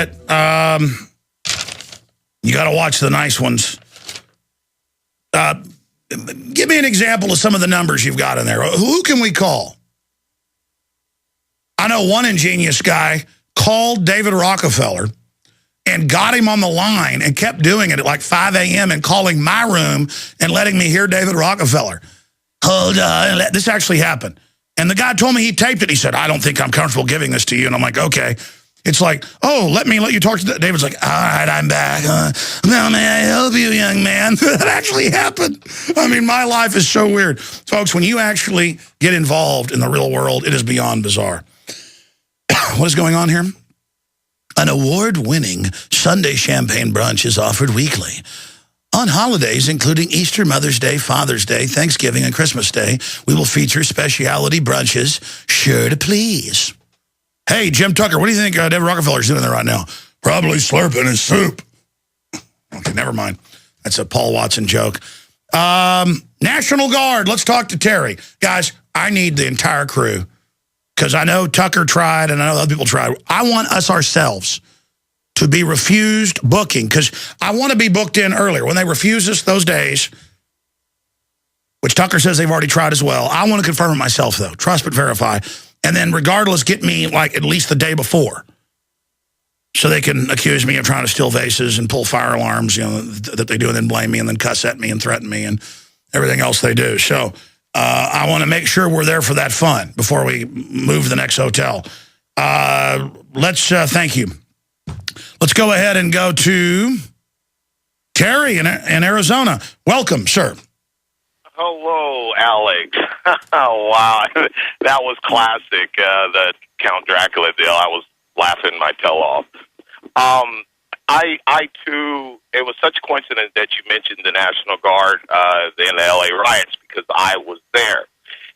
it. You got to watch the nice ones. Give me an example of some of the numbers you've got in there. Who can we call? I know one ingenious guy called David Rockefeller and got him on the line and kept doing it at like 5 a.m. and calling my room and letting me hear David Rockefeller. Hold on. This actually happened. And the guy told me he taped it. He said, I don't think I'm comfortable giving this to you. And I'm like, okay. It's like, oh, let you talk to David's like, all right, I'm back. Well, may I help you, young man? That actually happened. I mean, my life is so weird. Folks, when you actually get involved in the real world, it is beyond bizarre. What is going on here? An award-winning Sunday champagne brunch is offered weekly. On holidays, including Easter, Mother's Day, Father's Day, Thanksgiving, and Christmas Day, we will feature specialty brunches, sure to please. Hey, Jim Tucker, what do you think David Rockefeller's doing there right now? Probably slurping his soup. Okay, never mind. That's a Paul Watson joke. National Guard, let's talk to Terry. Guys, I need the entire crew because I know Tucker tried and I know other people tried. I want us ourselves to be refused booking because I want to be booked in earlier. When they refuse us those days, which Tucker says they've already tried as well, I want to confirm it myself, though. Trust but verify. And then regardless, get me like at least the day before so they can accuse me of trying to steal vases and pull fire alarms, you know, that they do and then blame me and then cuss at me and threaten me and everything else they do. So I want to make sure we're there for that fun before we move to the next hotel. Let's thank you. Let's go ahead and go to Terry in Arizona. Welcome, sir. Hello, Alex. Oh, wow. That was classic, the Count Dracula deal. I was laughing my tail off. I too, it was such a coincidence that you mentioned the National Guard in the L.A. riots because I was there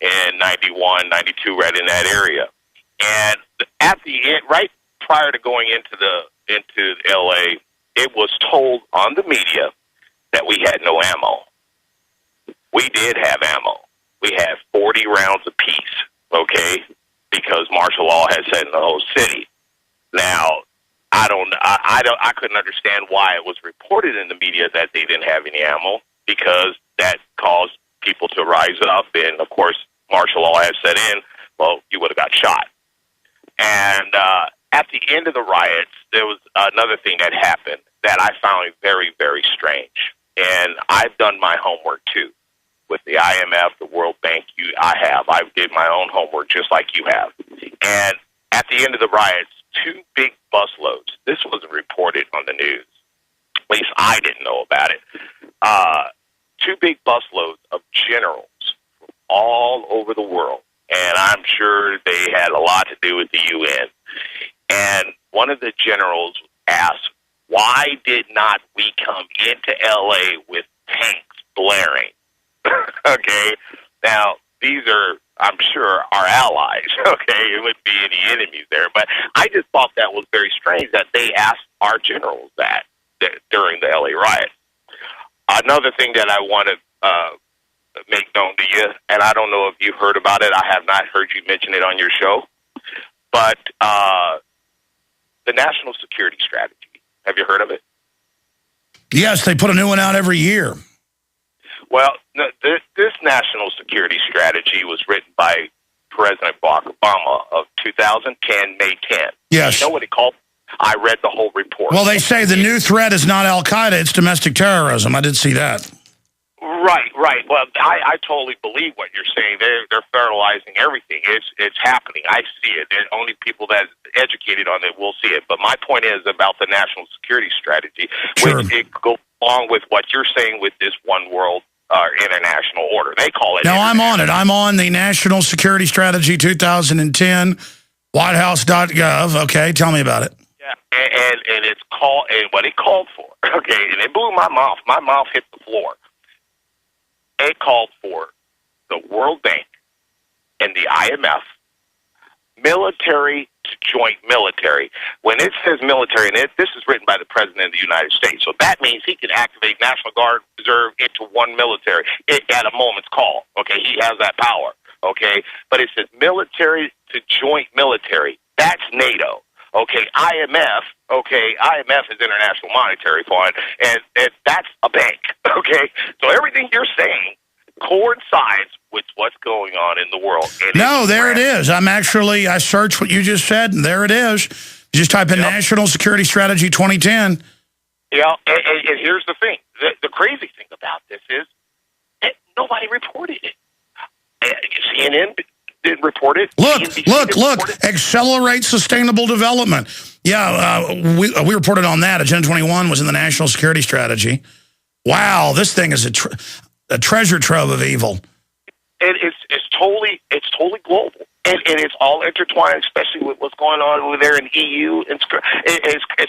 in 91, 92, right in that area. And at the end, right prior to going into L.A., it was told on the media that we had no ammo. We did have ammo. We had 40 rounds apiece, okay, because martial law had set in the whole city. Now, I couldn't understand why it was reported in the media that they didn't have any ammo because that caused people to rise up, and of course, martial law had set in. Well, you would have got shot. And at the end of the riots, there was another thing that happened that I found very, very strange. And I've done my homework too. With the IMF, the World Bank, I did my own homework just like you have. And at the end of the riots, 2 big busloads, this wasn't reported on the news, at least I didn't know about it, 2 big busloads of generals from all over the world. And I'm sure they had a lot to do with the UN. And one of the generals asked, why did not we come into L.A. with tanks blaring? Okay, now these are, I'm sure, our allies. Okay, it wouldn't be any enemies there. But I just thought that was very strange that they asked our generals that during the LA riot. Another thing that I want to make known to you, and I don't know if you've heard about it. I have not heard you mention it on your show, but the National Security Strategy. Have you heard of it? Yes, they put a new one out every year. Well, this national security strategy was written by President Barack Obama of 2010, May 10th. Yes. You know what he called? I read the whole report. Well, they say the new threat is not Al-Qaeda, it's domestic terrorism. I did see that. Right. Well, I totally believe what you're saying. They're fertilizing everything. It's happening. I see it. And only people that are educated on it will see it. But my point is about the national security strategy, Sure. which it goes along with what you're saying with this one world international order. They call it. No, I'm on it. I'm on the National Security Strategy 2010, whitehouse.gov. Okay, tell me about it. Yeah, and it's called, and what it called for, okay, and it blew my mouth. My mouth hit the floor. It called for the World Bank and the IMF, military to joint military. When it says military, and this is written by the President of the United States, so that means he can activate National Guard Reserve into one military at a moment's call. Okay, he has that power. Okay, but it says military to joint military. That's NATO. Okay, IMF is International Monetary Fund, and that's a bank. Okay, so everything you're saying coincides with what's going on in the world. No, there it is. I searched what you just said, and there it is. You just type in National Security Strategy 2010. Yeah, and here's the thing. The crazy thing about this is that nobody reported it. CNN didn't report it. Look. Accelerate sustainable development. Yeah, we reported on that. Agenda 21 was in the National Security Strategy. Wow, this thing is a treasure trove of evil. It's totally global, and it's all intertwined, especially with what's going on over there in EU. It's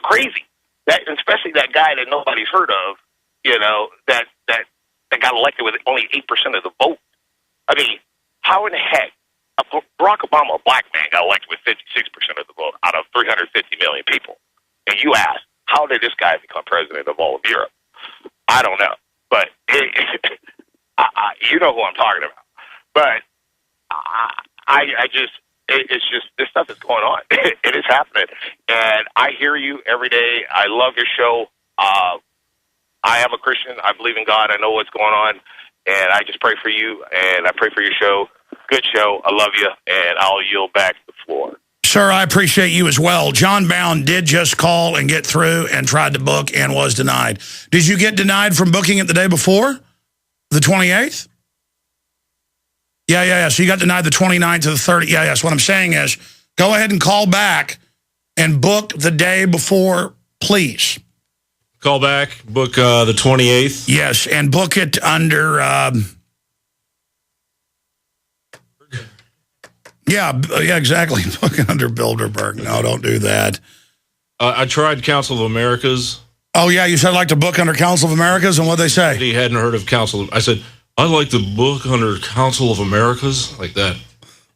crazy. That, especially that guy that nobody's heard of, that got elected with only 8% of the vote. I mean, how in the heck Barack Obama, a black man, got elected with 56% of the vote out of 350 million people? And you ask, how did this guy become president of all of Europe? I don't know, but you know who I'm talking about. But it's just this stuff is going on. It is happening, and I hear you every day. I love your show. I am a Christian. I believe in God. I know what's going on, and I just pray for you, and I pray for your show. Good show. I love you, and I'll yield back the floor. Sir, I appreciate you as well. John Bound did just call and get through and tried to book and was denied. Did you get denied from booking it the day before, the 28th? Yeah. So you got denied the 29th to the 30th. Yeah. So what I'm saying is go ahead and call back and book the day before, please. Call back, book the 28th. Yes, and book it under... Yeah, exactly. Book it under Bilderberg. No, don't do that. I tried Council of Americas. Oh, yeah, you said I'd like to book under Council of Americas, and what'd they say? He hadn't heard of Council. I said, I'd like to book under Council of Americas, like that.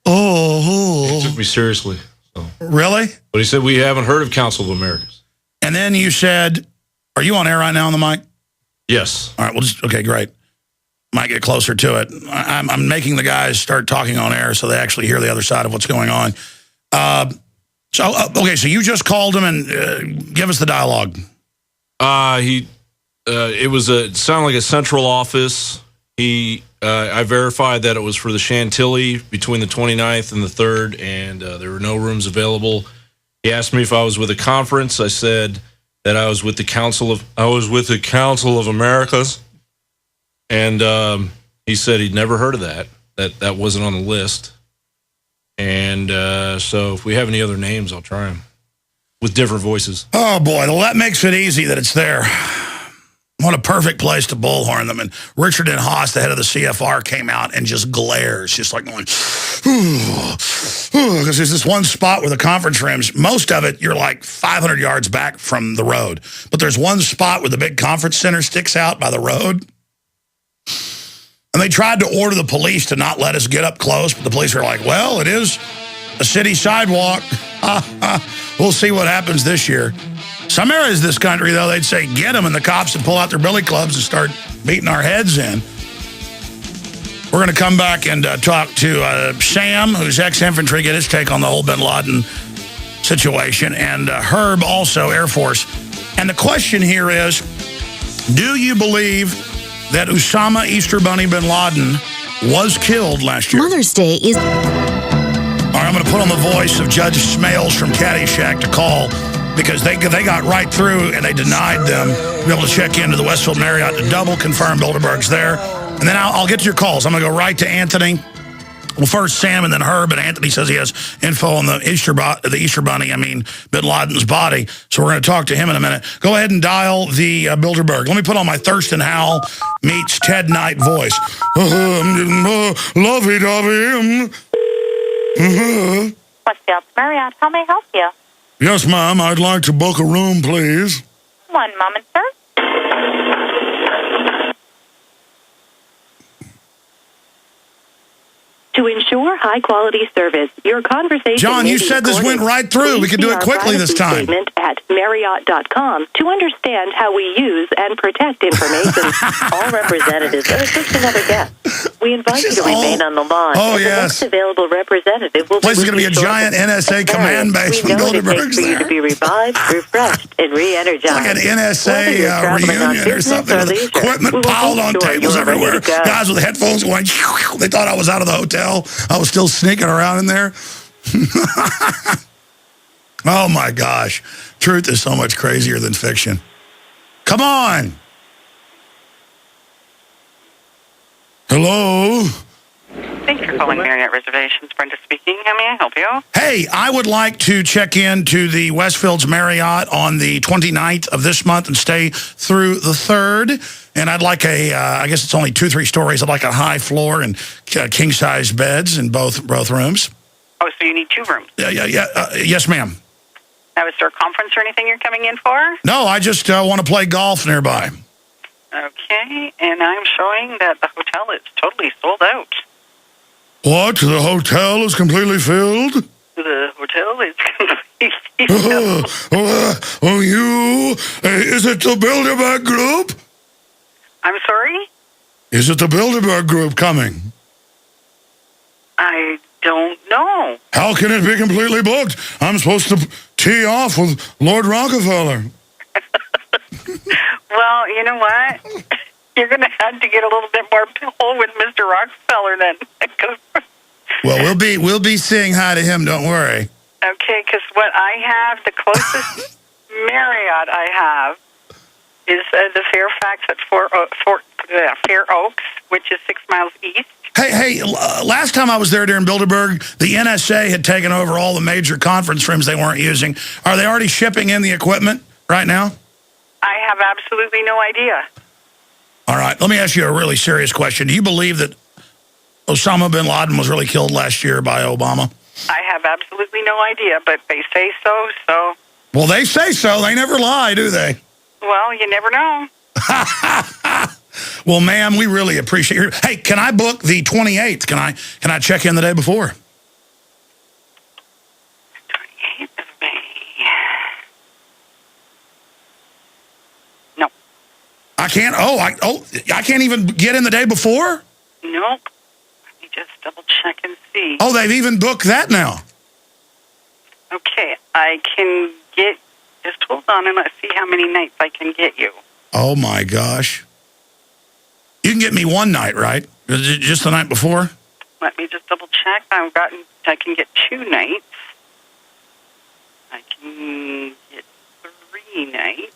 Oh. He took me seriously. So. Really? But he said, we haven't heard of Council of Americas. And then you said, are you on air right now on the mic? Yes. All right, okay, great. Might get closer to it. I'm making the guys start talking on air so they actually hear the other side of what's going on. Okay, so you just called him and give us the dialogue. It sounded like a central office. I verified that it was for the Chantilly between the 29th and the 3rd, and there were no rooms available. He asked me if I was with a conference. I said that I was with the Council of Americas, and he said he'd never heard of that. That wasn't on the list. And so if we have any other names, I'll try them with different voices. Oh, boy. Well, that makes it easy that it's there. What a perfect place to bullhorn them. And Richard N. Haas, the head of the CFR, came out and just glares, just like going, because there's this one spot where the conference rooms, most of it, you're like 500 yards back from the road. But there's one spot where the big conference center sticks out by the road. And they tried to order the police to not let us get up close, but the police were like, well, it is a city sidewalk. We'll see what happens this year. Some areas of this country, though, they'd say, get them, and the cops would pull out their billy clubs and start beating our heads in. We're going to come back and talk to Sam, who's ex-infantry, get his take on the whole bin Laden situation, and Herb, also Air Force. And the question here is, do you believe that Osama Easter Bunny bin Laden was killed last year? Mother's Day is... All right, I'm going to put on the voice of Judge Smales from Caddyshack to call, because they got right through and they denied them to be able to check into the Westfield Marriott to double confirm Bilderberg's there. And then I'll get to your calls. I'm going to go right to Anthony. Well, first Sam and then Herb, and Anthony says he has info on the Easter Bunny, bin Laden's body. So we're going to talk to him in a minute. Go ahead and dial the Bilderberg. Let me put on my Thurston Howell meets Ted Knight voice. Lovey-dovey. Westfield Marriott, how may I help you? Yes, ma'am. I'd like to book a room, please. One moment, sir. To ensure high-quality service, your conversation... John, you said this went right through. We could do it quickly this time. Statement at Marriott.com to understand how we use and protect information. All representatives are assisting other guests. We invite you to remain on the line. Oh, and yes. The next available representative will Place is be going to be a giant NSA command base when Bilderberg's for you to be revived, refreshed, and re-energized. Like an NSA reunion or something. With equipment piled on tables everywhere. Guys with headphones going, they thought I was out of the hotel. I was still sneaking around in there. Oh, my gosh. Truth is so much crazier than fiction. Come on. Hello? Thanks for calling Marriott Reservations. Brenda speaking. How may I help you? Hey, I would like to check into the Westfields Marriott on the 29th of this month and stay through the 3rd. And I'd like I guess it's only 2-3 stories. I'd like a high floor and king-size beds in both rooms. Oh, so you need 2 rooms. Yes, ma'am. Now, is there a conference or anything you're coming in for? No, I just want to play golf nearby. Okay, and I'm showing that the hotel is totally sold out. What? The hotel is completely filled? The hotel is completely filled. Is it the Bilderberg Group? I'm sorry? Is it the Bilderberg Group coming? I don't know. How can it be completely booked? I'm supposed to tee off with Lord Rockefeller. Well, you know what? You're going to have to get a little bit more pull with Mr. Rockefeller then. Well, we'll be saying hi to him, don't worry. Okay, because what I have, the closest Marriott I have is the Fairfax at Fair Oaks, which is 6 miles east. Hey, last time I was there during Bilderberg, the NSA had taken over all the major conference rooms they weren't using. Are they already shipping in the equipment right now? I have absolutely no idea. All right, let me ask you a really serious question. Do you believe that Osama bin Laden was really killed last year by Obama? I have absolutely no idea, but they say so, so... Well, they say so. They never lie, do they? Well, you never know. Well, ma'am, we really appreciate your... Hey, can I book the 28th? Can I check in the day before? 28th of May. No. I can't... I can't even get in the day before? Nope. Let me just double check and see. Oh, they've even booked that now. Okay, I can get... Just hold on and let's see how many nights I can get you. Oh, my gosh. You can get me one night, right? Just the night before? Let me just double check. I can get 2 nights. I can get 3 nights.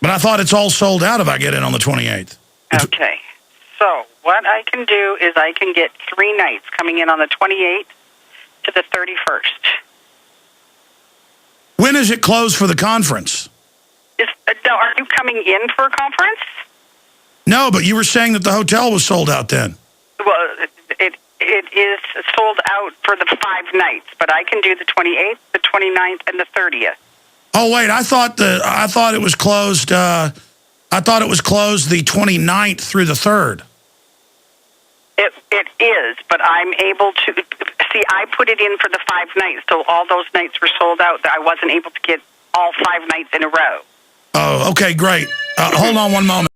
But I thought it's all sold out if I get in on the 28th. Okay. So what I can do is I can get 3 nights coming in on the 28th to the 31st. When is it closed for the conference? Are you coming in for a conference? No, but you were saying that the hotel was sold out then. Well, it is sold out for the 5 nights, but I can do the 28th, the 29th, and the 30th. Oh wait, I thought it was closed. I thought it was closed the 29th through the 3rd. It is, but I'm able to see. I put it in for the 5 nights, so all those nights were sold out. I wasn't able to get all 5 nights in a row. Oh, okay, great. Hold on one moment.